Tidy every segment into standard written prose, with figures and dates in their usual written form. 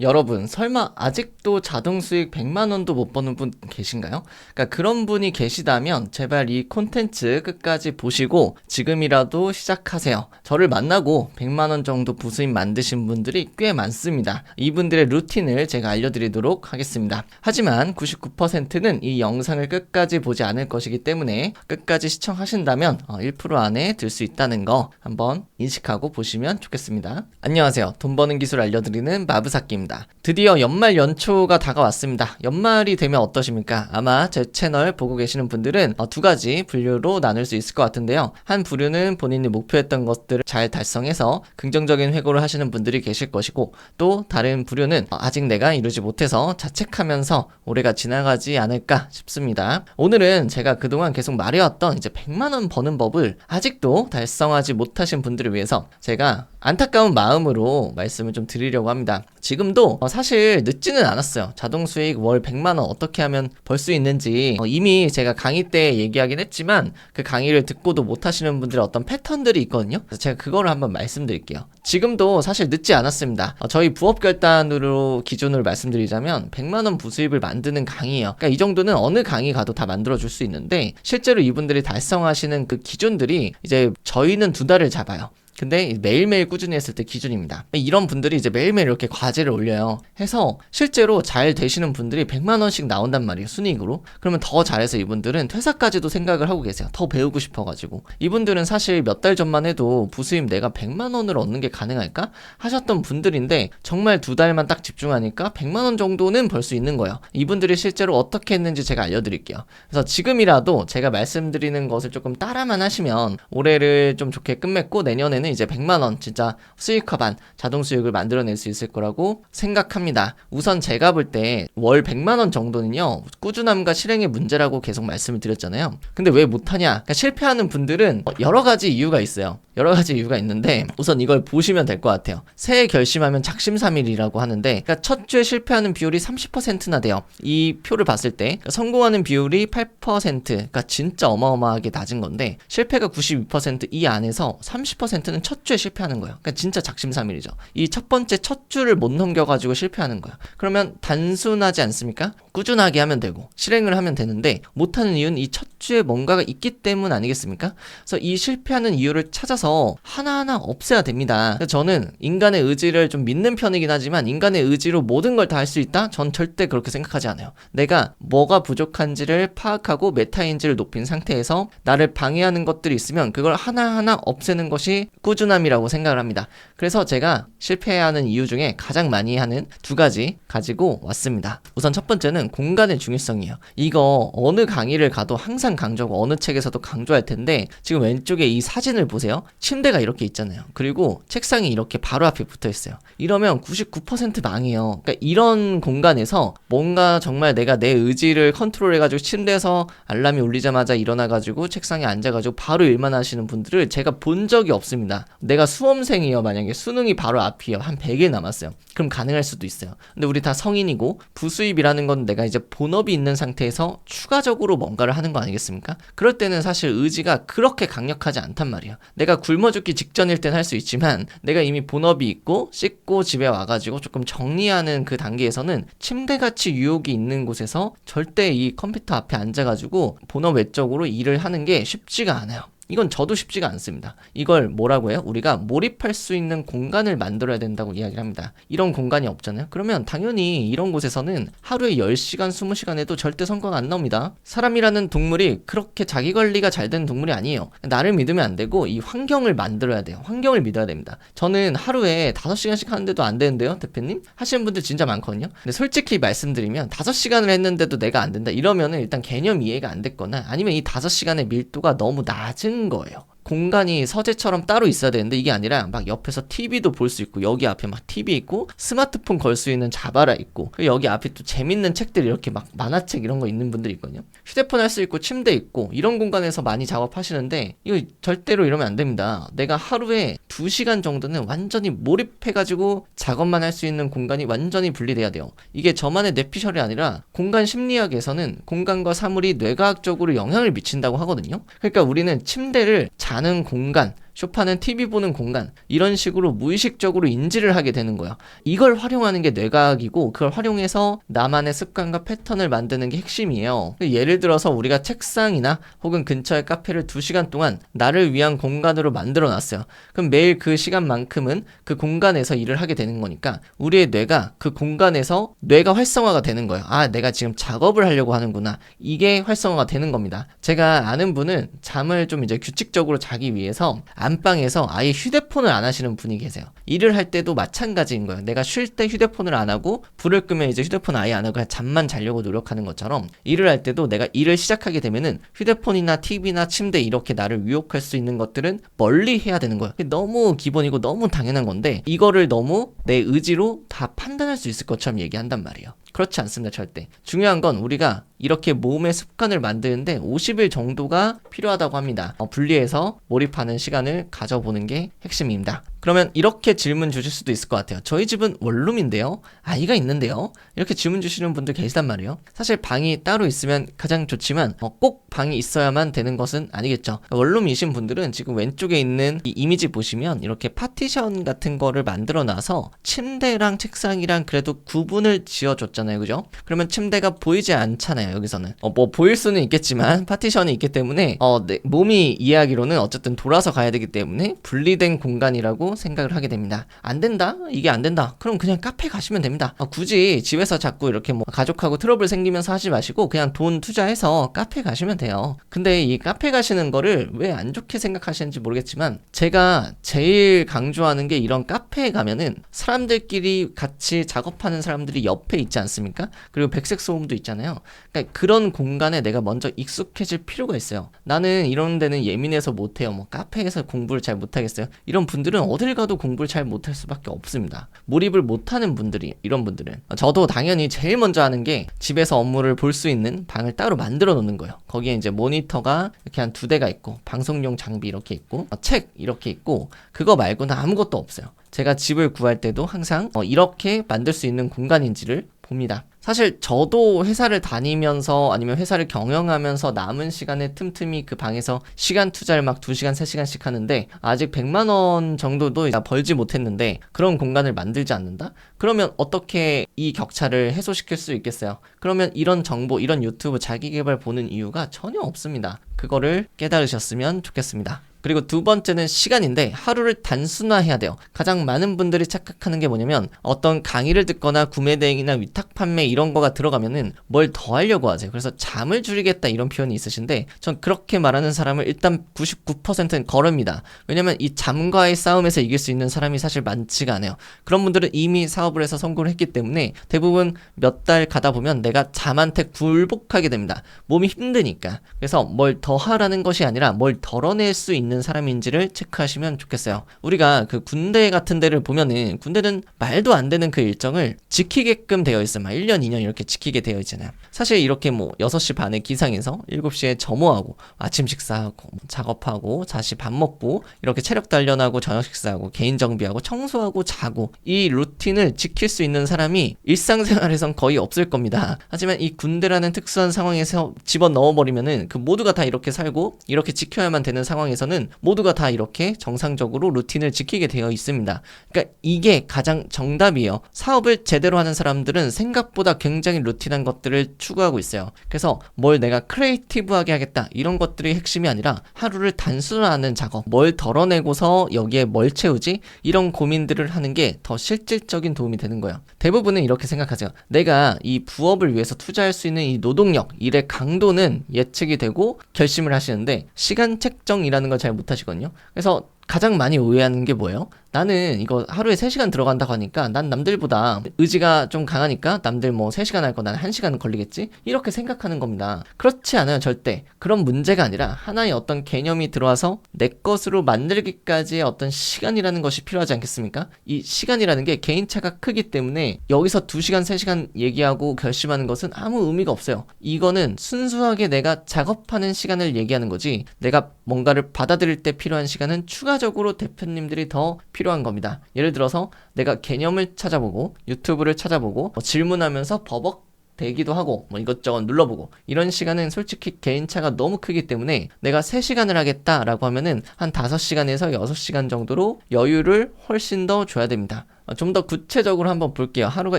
여러분, 설마 아직도 자동 수익 100만 원도 못 버는 분 계신가요? 그러니까 그런 분이 계시다면 제발 이 콘텐츠 끝까지 보시고 지금이라도 시작하세요. 저를 만나고 100만 원 정도 부수입 만드신 분들이 꽤 많습니다. 이분들의 루틴을 제가 알려드리도록 하겠습니다. 하지만 99%는 이 영상을 끝까지 보지 않을 것이기 때문에 끝까지 시청하신다면 1% 안에 들 수 있다는 거 한번 인식하고 보시면 좋겠습니다. 안녕하세요. 돈 버는 기술 알려드리는 마부사키입니다. 드디어 연말 연초가 다가왔습니다. 연말이 되면 어떠십니까? 아마 제 채널 보고 계시는 분들은 두 가지 분류로 나눌 수 있을 것 같은데요. 한 부류는 본인이 목표했던 것들을 잘 달성해서 긍정적인 회고를 하시는 분들이 계실 것이고, 또 다른 부류는 아직 내가 이루지 못해서 자책하면서 올해가 지나가지 않을까 싶습니다. 오늘은 제가 그동안 계속 말해왔던 이제 100만 원 버는 법을 아직도 달성하지 못하신 분들을 위해서 제가 안타까운 마음으로 말씀을 좀 드리려고 합니다. 지금도 사실 늦지는 않았어요. 자동 수익 월 100만 원 어떻게 하면 벌 수 있는지 이미 제가 강의 때 얘기하긴 했지만 그 강의를 듣고도 못 하시는 분들의 어떤 패턴들이 있거든요. 그래서 제가 그거를 한번 말씀드릴게요. 지금도 사실 늦지 않았습니다. 저희 부업 결단으로 기준으로 말씀드리자면 100만 원 부수입을 만드는 강의예요. 그러니까 이 정도는 어느 강의 가도 다 만들어 줄 수 있는데, 실제로 이분들이 달성하시는 그 기준들이 이제 저희는 2달을 잡아요. 근데 매일매일 꾸준히 했을 때 기준입니다. 이런 분들이 이제 매일매일 이렇게 과제를 올려요. 해서 실제로 잘 되시는 분들이 100만 원씩 나온단 말이에요, 순이익으로. 그러면 더 잘해서 이분들은 퇴사까지도 생각을 하고 계세요. 더 배우고 싶어가지고. 이분들은 사실 몇 달 전만 해도 부수입 내가 100만 원을 얻는 게 가능할까? 하셨던 분들인데, 정말 2달만 딱 집중하니까 100만 원 정도는 벌 수 있는 거예요. 이분들이 실제로 어떻게 했는지 제가 알려드릴게요. 그래서 지금이라도 제가 말씀드리는 것을 조금 따라만 하시면 올해를 좀 좋게 끝맺고 내년에는 이제 100만 원 진짜 수익화 반 자동 수익을 만들어낼 수 있을 거라고 생각합니다. 우선 제가 볼 때 월 100만 원 정도는요, 꾸준함과 실행의 문제라고 계속 말씀을 드렸잖아요. 근데 왜 못하냐? 그러니까 실패하는 분들은 여러 가지 이유가 있어요. 여러 가지 이유가 있는데 우선 이걸 보시면 될 것 같아요. 새해 결심하면 작심삼일이라고 하는데, 그러니까 첫 주에 실패하는 비율이 30%나 돼요. 이 표를 봤을 때 그러니까 성공하는 비율이 8%, 그러니까 진짜 어마어마하게 낮은 건데, 실패가 92%이 안에서 30%는 첫 주에 실패하는 거예요. 그러니까 진짜 작심삼일이죠. 이 첫 번째 첫 주를 못 넘겨가지고 실패하는 거예요. 그러면 단순하지 않습니까? 꾸준하게 하면 되고 실행을 하면 되는데, 못하는 이유는 이 첫 주에 뭔가가 있기 때문 아니겠습니까? 그래서 이 실패하는 이유를 찾아서 하나하나 없애야 됩니다. 그래서 저는 인간의 의지를 좀 믿는 편이긴 하지만, 인간의 의지로 모든 걸 다 할 수 있다? 전 절대 그렇게 생각하지 않아요. 내가 뭐가 부족한지를 파악하고 메타인지를 높인 상태에서 나를 방해하는 것들이 있으면 그걸 하나하나 없애는 것이 꾸준함이라고 생각을 합니다. 그래서 제가 실패하는 이유 중에 가장 많이 하는 2가지 가지고 왔습니다. 우선 첫 번째는 공간의 중요성이에요. 이거 어느 강의를 가도 항상 강조하고 어느 책에서도 강조할 텐데, 지금 왼쪽에 이 사진을 보세요. 침대가 이렇게 있잖아요. 그리고 책상이 이렇게 바로 앞에 붙어 있어요. 이러면 99% 망해요. 그러니까 이런 공간에서 뭔가 정말 내가 내 의지를 컨트롤해가지고 침대에서 알람이 울리자마자 일어나가지고 책상에 앉아가지고 바로 일만 하시는 분들을 제가 본 적이 없습니다. 내가 수험생이요, 만약에 수능이 바로 앞이요, 한 100일 남았어요. 그럼 가능할 수도 있어요. 근데 우리 다 성인이고 부수입이라는 건 내가 이제 본업이 있는 상태에서 추가적으로 뭔가를 하는 거 아니겠습니까? 그럴 때는 사실 의지가 그렇게 강력하지 않단 말이에요. 내가 굶어 죽기 직전일 땐 할 수 있지만, 내가 이미 본업이 있고 씻고 집에 와가지고 조금 정리하는 그 단계에서는 침대같이 유혹이 있는 곳에서 절대 이 컴퓨터 앞에 앉아가지고 본업 외적으로 일을 하는 게 쉽지가 않아요. 이건 저도 쉽지가 않습니다. 이걸 뭐라고 해요? 우리가 몰입할 수 있는 공간을 만들어야 된다고 이야기를 합니다. 이런 공간이 없잖아요. 그러면 당연히 이런 곳에서는 하루에 10시간, 20시간 해도 절대 성과가 안 나옵니다. 사람이라는 동물이 그렇게 자기 관리가 잘 되는 동물이 아니에요. 나를 믿으면 안 되고 이 환경을 만들어야 돼요. 환경을 믿어야 됩니다. 저는 하루에 5시간씩 하는데도 안 되는데요, 대표님? 하시는 분들 진짜 많거든요. 근데 솔직히 말씀드리면 5시간을 했는데도 내가 안 된다, 이러면은 일단 개념 이해가 안 됐거나, 아니면 이 5시간의 밀도가 너무 낮은 거예요. 공간이 서재처럼 따로 있어야 되는데 이게 아니라 막 옆에서 TV도 볼 수 있고, 여기 앞에 막 TV 있고 스마트폰 걸 수 있는 자바라 있고, 여기 앞에 또 재밌는 책들 이렇게 막 만화책 이런 거 있는 분들이 있거든요. 휴대폰 할 수 있고 침대 있고, 이런 공간에서 많이 작업하시는데 이거 절대로 이러면 안 됩니다. 내가 하루에 2시간 정도는 완전히 몰입해가지고 작업만 할 수 있는 공간이 완전히 분리돼야 돼요. 이게 저만의 뇌피셜이 아니라 공간 심리학에서는 공간과 사물이 뇌과학적으로 영향을 미친다고 하거든요. 그러니까 우리는 침대를 자는 공간, 소파는 TV 보는 공간, 이런 식으로 무의식적으로 인지를 하게 되는 거예요. 이걸 활용하는 게 뇌과학이고, 그걸 활용해서 나만의 습관과 패턴을 만드는 게 핵심이에요. 예를 들어서 우리가 책상이나 혹은 근처의 카페를 2시간 동안 나를 위한 공간으로 만들어 놨어요. 그럼 매일 그 시간만큼은 그 공간에서 일을 하게 되는 거니까 우리의 뇌가 그 공간에서 뇌가 활성화가 되는 거예요. 아, 내가 지금 작업을 하려고 하는구나. 이게 활성화가 되는 겁니다. 제가 아는 분은 잠을 좀 이제 규칙적으로 자기 위해서 안방에서 아예 휴대폰을 안 하시는 분이 계세요. 일을 할 때도 마찬가지인 거예요. 내가 쉴 때 휴대폰을 안 하고 불을 끄면 이제 휴대폰 아예 안 하고 그냥 잠만 자려고 노력하는 것처럼, 일을 할 때도 내가 일을 시작하게 되면은 휴대폰이나 TV나 침대 이렇게 나를 유혹할 수 있는 것들은 멀리 해야 되는 거예요. 너무 기본이고 너무 당연한 건데 이거를 너무 내 의지로 다 판단할 수 있을 것처럼 얘기한단 말이에요. 그렇지 않습니다. 절대. 중요한 건 우리가 이렇게 몸의 습관을 만드는데 50일 정도가 필요하다고 합니다. 분리해서 몰입하는 시간을 가져보는 게 핵심입니다. 그러면 이렇게 질문 주실 수도 있을 것 같아요. 저희 집은 원룸인데요, 아이가 있는데요, 이렇게 질문 주시는 분들 계시단 말이에요. 사실 방이 따로 있으면 가장 좋지만 꼭 방이 있어야만 되는 것은 아니겠죠. 원룸이신 분들은 지금 왼쪽에 있는 이 이미지 보시면 이렇게 파티션 같은 거를 만들어 놔서 침대랑 책상이랑 그래도 구분을 지어줬잖아요. 그죠? 그러면 침대가 보이지 않잖아요. 여기서는 뭐 보일 수는 있겠지만 파티션이 있기 때문에 몸이 이해하기로는 어쨌든 돌아서 가야 되기 때문에 분리된 공간이라고 생각을 하게 됩니다. 안 된다? 이게 안 된다? 그럼 그냥 카페 가시면 됩니다. 굳이 집에서 자꾸 이렇게 뭐 가족하고 트러블 생기면서 하지 마시고 그냥 돈 투자해서 카페 가시면 돼요. 근데 이 카페 가시는 거를 왜 안 좋게 생각하시는지 모르겠지만, 제가 제일 강조하는 게 이런 카페에 가면은 사람들끼리 같이 작업하는 사람들이 옆에 있지 않습니까? 그리고 백색 소음도 있잖아요. 그러니까 그런 공간에 내가 먼저 익숙해질 필요가 있어요. 나는 이런 데는 예민해서 못해요. 뭐 카페에서 공부를 잘 못하겠어요. 이런 분들은 어딜 가도 공부를 잘 못할 수밖에 없습니다. 몰입을 못하는 분들이, 이런 분들은. 저도 당연히 제일 먼저 하는 게 집에서 업무를 볼 수 있는 방을 따로 만들어 놓는 거예요. 거기에 이제 모니터가 이렇게 한 2대가 있고 방송용 장비 이렇게 있고 책 이렇게 있고, 그거 말고는 아무것도 없어요. 제가 집을 구할 때도 항상 이렇게 만들 수 있는 공간인지를 봅니다. 사실 저도 회사를 다니면서 아니면 회사를 경영하면서 남은 시간에 틈틈이 그 방에서 시간 투자를 막 2시간, 3시간씩 하는데 아직 100만 원 정도도 벌지 못했는데 그런 공간을 만들지 않는다? 그러면 어떻게 이 격차를 해소시킬 수 있겠어요? 그러면 이런 정보, 이런 유튜브 자기계발 보는 이유가 전혀 없습니다. 그거를 깨달으셨으면 좋겠습니다. 그리고 2번째는 시간인데, 하루를 단순화해야 돼요. 가장 많은 분들이 착각하는 게 뭐냐면 어떤 강의를 듣거나 구매 대행이나 위탁 판매 이런 거가 들어가면은 뭘 더 하려고 하세요. 그래서 잠을 줄이겠다 이런 표현이 있으신데, 전 그렇게 말하는 사람을 일단 99%는 거릅니다. 왜냐면 이 잠과의 싸움에서 이길 수 있는 사람이 사실 많지가 않아요. 그런 분들은 이미 사업을 해서 성공을 했기 때문에 대부분 몇 달 가다 보면 내가 잠한테 굴복하게 됩니다. 몸이 힘드니까. 그래서 뭘 더 하라는 것이 아니라 뭘 덜어낼 수 있는 사람인지를 체크하시면 좋겠어요. 우리가 그 군대 같은 데를 보면은 군대는 말도 안 되는 그 일정을 지키게끔 되어 있어요. 막 1년, 2년 이렇게 지키게 되어 있잖아요. 사실 이렇게 뭐 6시 반에 기상해서 7시에 점호하고 아침 식사하고 작업하고 다시 밥 먹고 이렇게 체력 단련하고 저녁 식사하고 개인 정비하고 청소하고 자고, 이 루틴을 지킬 수 있는 사람이 일상생활에선 거의 없을 겁니다. 하지만 이 군대라는 특수한 상황에서 집어넣어버리면은 그 모두가 다 이렇게 살고 이렇게 지켜야만 되는 상황에서는 모두가 다 이렇게 정상적으로 루틴을 지키게 되어 있습니다. 그러니까 이게 가장 정답이에요. 사업을 제대로 하는 사람들은 생각보다 굉장히 루틴한 것들을 추구하고 있어요. 그래서 뭘 내가 크리에이티브하게 하겠다 이런 것들이 핵심이 아니라 하루를 단순화하는 작업, 뭘 덜어내고서 여기에 뭘 채우지? 이런 고민들을 하는 게 더 실질적인 도움이 되는 거예요. 대부분은 이렇게 생각하세요. 내가 이 부업을 위해서 투자할 수 있는 이 노동력, 일의 강도는 예측이 되고 결심을 하시는데 시간 책정이라는 걸 잘 못하시거든요. 그래서 가장 많이 오해하는 게 뭐예요? 나는 이거 하루에 3시간 들어간다고 하니까 난 남들보다 의지가 좀 강하니까 남들 뭐 3시간 할 거 난 1시간 걸리겠지? 이렇게 생각하는 겁니다. 그렇지 않아요. 절대. 그런 문제가 아니라 하나의 어떤 개념이 들어와서 내 것으로 만들기까지의 어떤 시간이라는 것이 필요하지 않겠습니까? 이 시간이라는 게 개인차가 크기 때문에 여기서 2시간, 3시간 얘기하고 결심하는 것은 아무 의미가 없어요. 이거는 순수하게 내가 작업하는 시간을 얘기하는 거지, 내가 뭔가를 받아들일 때 필요한 시간은 추가적으로 대표님들이 더 필요한 겁니다. 예를 들어서 내가 개념을 찾아보고 유튜브를 찾아보고 질문하면서 버벅 대기도 하고 뭐 이것저것 눌러보고 이런 시간은 솔직히 개인차가 너무 크기 때문에 내가 3시간을 하겠다라고 하면은 한 5시간에서 6시간 정도로 여유를 훨씬 더 줘야 됩니다. 좀 더 구체적으로 한번 볼게요. 하루가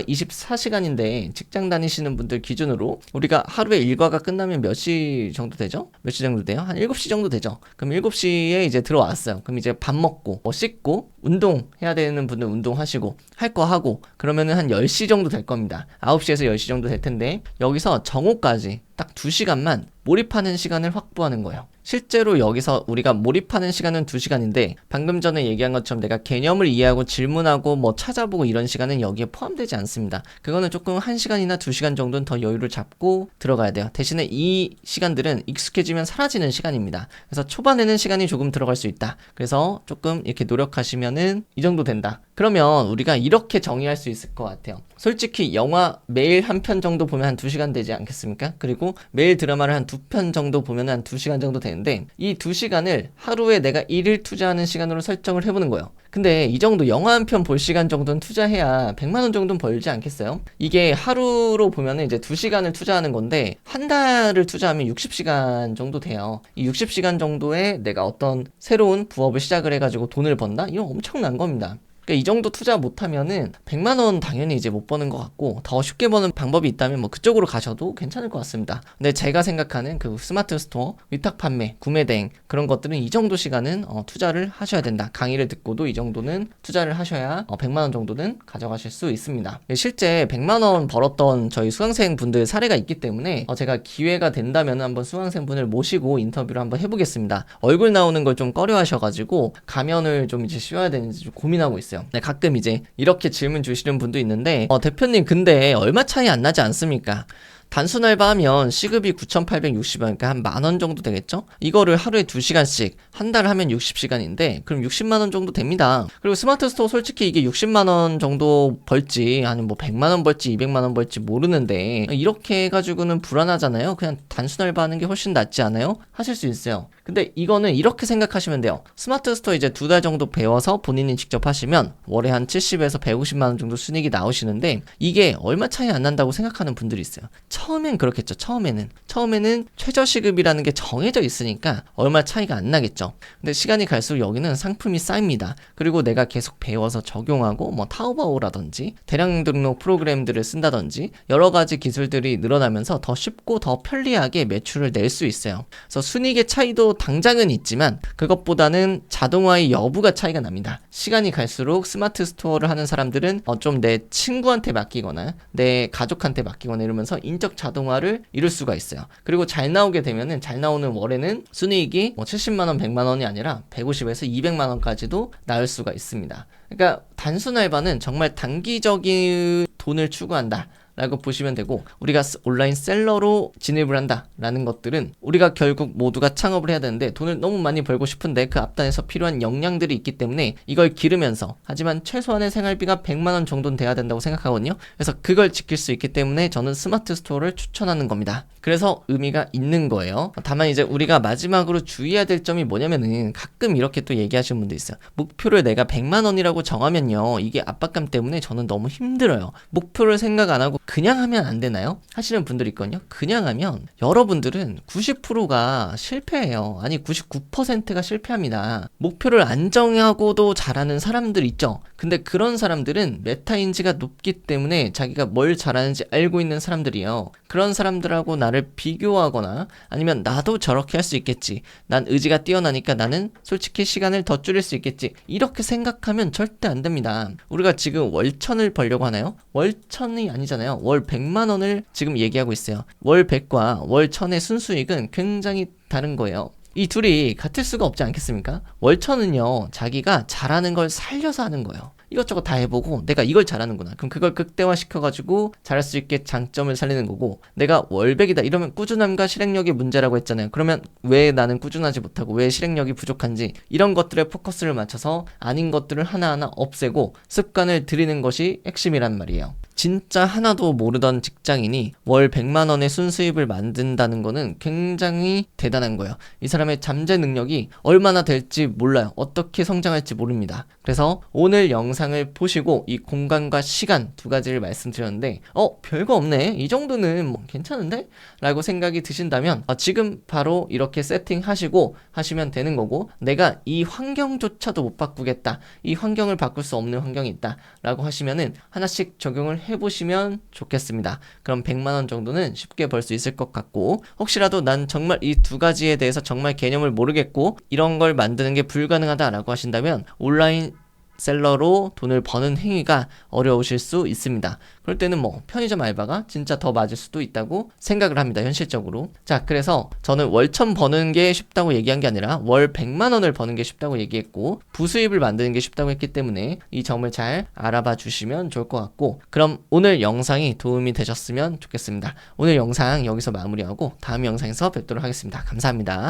24시간인데 직장 다니시는 분들 기준으로 우리가 하루에 일과가 끝나면 몇 시 정도 되죠? 몇 시 정도 돼요? 한 7시 정도 되죠? 그럼 7시에 이제 들어왔어요. 그럼 이제 밥 먹고 뭐 씻고 운동해야 되는 분들 운동하시고 할 거 하고 그러면은 한 10시 정도 될 겁니다. 9시에서 10시 정도 될 텐데 여기서 정오까지 딱 2시간만 몰입하는 시간을 확보하는 거예요. 실제로 여기서 우리가 몰입하는 시간은 2시간인데 방금 전에 얘기한 것처럼 내가 개념을 이해하고 질문하고 뭐 찾아보고 이런 시간은 여기에 포함되지 않습니다. 그거는 조금 1시간이나 2시간 정도는 더 여유를 잡고 들어가야 돼요. 대신에 이 시간들은 익숙해지면 사라지는 시간입니다. 그래서 초반에는 시간이 조금 들어갈 수 있다. 그래서 조금 이렇게 노력하시면은 이 정도 된다. 그러면 우리가 이렇게 정의할 수 있을 것 같아요. 솔직히 영화 매일 한 편 정도 보면 한 2시간 되지 않겠습니까? 그리고 매일 드라마를 한 2편 정도 보면 한 2시간 정도 되는데 이 2시간을 하루에 내가 1일 투자하는 시간으로 설정을 해보는 거예요. 근데 이 정도 영화 한 편 볼 시간 정도는 투자해야 100만 원 정도는 벌지 않겠어요? 이게 하루로 보면은 이제 2시간을 투자하는 건데 한 달을 투자하면 60시간 정도 돼요. 이 60시간 정도에 내가 어떤 새로운 부업을 시작을 해가지고 돈을 번다? 이건 엄청난 겁니다. 그러니까 이 정도 투자 못하면은 100만 원 당연히 이제 못 버는 것 같고 더 쉽게 버는 방법이 있다면 뭐 그쪽으로 가셔도 괜찮을 것 같습니다. 근데 제가 생각하는 그 스마트 스토어, 위탁 판매, 구매 대행 그런 것들은 이 정도 시간은 투자를 하셔야 된다. 강의를 듣고도 이 정도는 투자를 하셔야 100만 원 정도는 가져가실 수 있습니다. 실제 100만 원 벌었던 저희 수강생 분들 사례가 있기 때문에 제가 기회가 된다면 한번 수강생 분을 모시고 인터뷰를 한번 해보겠습니다. 얼굴 나오는 걸 좀 꺼려 하셔가지고 가면을 좀 이제 씌워야 되는지 좀 고민하고 있어요. 네, 가끔 이제 이렇게 질문 주시는 분도 있는데 대표님 근데 얼마 차이 안 나지 않습니까? 단순 알바하면 시급이 9,860원, 그러니까 한 10,000원 정도 되겠죠? 이거를 하루에 2시간씩 한 달 하면 60시간인데 그럼 60만 원 정도 됩니다. 그리고 스마트 스토어 솔직히 이게 60만 원 정도 벌지 아니면 뭐 100만 원 벌지 200만 원 벌지 모르는데 이렇게 해가지고는 불안하잖아요. 그냥 단순 알바하는 게 훨씬 낫지 않아요? 하실 수 있어요. 근데 이거는 이렇게 생각하시면 돼요. 스마트 스토어 이제 2달 정도 배워서 본인이 직접 하시면 월에 한 70에서 150만 원 정도 순이익이 나오시는데 이게 얼마 차이 안 난다고 생각하는 분들이 있어요. 처음엔 그렇겠죠. 처음에는 최저시급이라는 게 정해져 있으니까 얼마 차이가 안 나겠죠. 근데 시간이 갈수록 여기는 상품이 쌓입니다. 그리고 내가 계속 배워서 적용하고 뭐 타오바오라든지 대량 등록 프로그램들을 쓴다든지 여러 가지 기술들이 늘어나면서 더 쉽고 더 편리하게 매출을 낼 수 있어요. 그래서 순이익의 차이도 당장은 있지만 그것보다는 자동화의 여부가 차이가 납니다. 시간이 갈수록 스마트 스토어를 하는 사람들은 좀 내 친구한테 맡기거나 내 가족한테 맡기거나 이러면서 인적 자동화를 이룰 수가 있어요. 그리고 잘 나오게 되면은 잘 나오는 월에는 순이익이 뭐 70만 원, 100만 원이 아니라 150에서 200만 원까지도 나올 수가 있습니다. 그러니까 단순 알바는 정말 단기적인 돈을 추구한다. 라고 보시면 되고 우리가 온라인 셀러로 진입을 한다라는 것들은 우리가 결국 모두가 창업을 해야 되는데 돈을 너무 많이 벌고 싶은데 그 앞단에서 필요한 역량들이 있기 때문에 이걸 기르면서 하지만 최소한의 생활비가 100만 원 정도는 돼야 된다고 생각하거든요. 그래서 그걸 지킬 수 있기 때문에 저는 스마트 스토어를 추천하는 겁니다. 그래서 의미가 있는 거예요. 다만 이제 우리가 마지막으로 주의해야 될 점이 뭐냐면은 가끔 이렇게 또 얘기하시는 분도 있어요. 목표를 내가 100만 원이라고 정하면요. 이게 압박감 때문에 저는 너무 힘들어요. 목표를 생각 안 하고 그냥 하면 안 되나요? 하시는 분들이 있거든요. 그냥 하면 여러분들은 90%가 실패해요. 아니 99%가 실패합니다. 목표를 안 정하고도 잘하는 사람들 있죠. 근데 그런 사람들은 메타인지가 높기 때문에 자기가 뭘 잘하는지 알고 있는 사람들이에요. 그런 사람들하고 나를 비교하거나 아니면 나도 저렇게 할 수 있겠지. 난 의지가 뛰어나니까 나는 솔직히 시간을 더 줄일 수 있겠지. 이렇게 생각하면 절대 안 됩니다. 우리가 지금 월천을 벌려고 하나요? 월천이 아니잖아요. 월 100만 원을 지금 얘기하고 있어요. 월 100과 월 1000의 순수익은 굉장히 다른 거예요. 이 둘이 같을 수가 없지 않겠습니까? 월천은요, 자기가 잘하는 걸 살려서 하는 거예요. 이것저것 다 해보고 내가 이걸 잘하는구나. 그럼 그걸 극대화시켜가지고 잘할 수 있게 장점을 살리는 거고 내가 월백이다 이러면 꾸준함과 실행력이 문제라고 했잖아요. 그러면 왜 나는 꾸준하지 못하고 왜 실행력이 부족한지 이런 것들에 포커스를 맞춰서 아닌 것들을 하나하나 없애고 습관을 들이는 것이 핵심이란 말이에요. 진짜 하나도 모르던 직장인이 월 100만 원의 순수입을 만든다는 거는 굉장히 대단한 거예요. 이 사람의 잠재 능력이 얼마나 될지 몰라요. 어떻게 성장할지 모릅니다. 그래서 오늘 영상을 보시고 이 공간과 시간 두 가지를 말씀드렸는데 별거 없네. 이 정도는 뭐 괜찮은데? 라고 생각이 드신다면 지금 바로 이렇게 세팅하시고 하시면 되는 거고, 내가 이 환경조차도 못 바꾸겠다. 이 환경을 바꿀 수 없는 환경이 있다. 라고 하시면은 하나씩 적용을 해보시면 좋겠습니다. 그럼 100만 원 정도는 쉽게 벌 수 있을 것 같고, 혹시라도 난 정말 이 두 가지에 대해서 정말 개념을 모르겠고 이런 걸 만드는 게 불가능하다라고 하신다면 온라인 셀러로 돈을 버는 행위가 어려우실 수 있습니다. 그럴 때는 뭐 편의점 알바가 진짜 더 맞을 수도 있다고 생각을 합니다. 현실적으로. 자, 그래서 저는 월천 버는 게 쉽다고 얘기한 게 아니라 월 100만 원을 버는 게 쉽다고 얘기했고, 부수입을 만드는 게 쉽다고 했기 때문에 이 점을 잘 알아봐 주시면 좋을 것 같고, 그럼 오늘 영상이 도움이 되셨으면 좋겠습니다. 오늘 영상 여기서 마무리하고 다음 영상에서 뵙도록 하겠습니다. 감사합니다.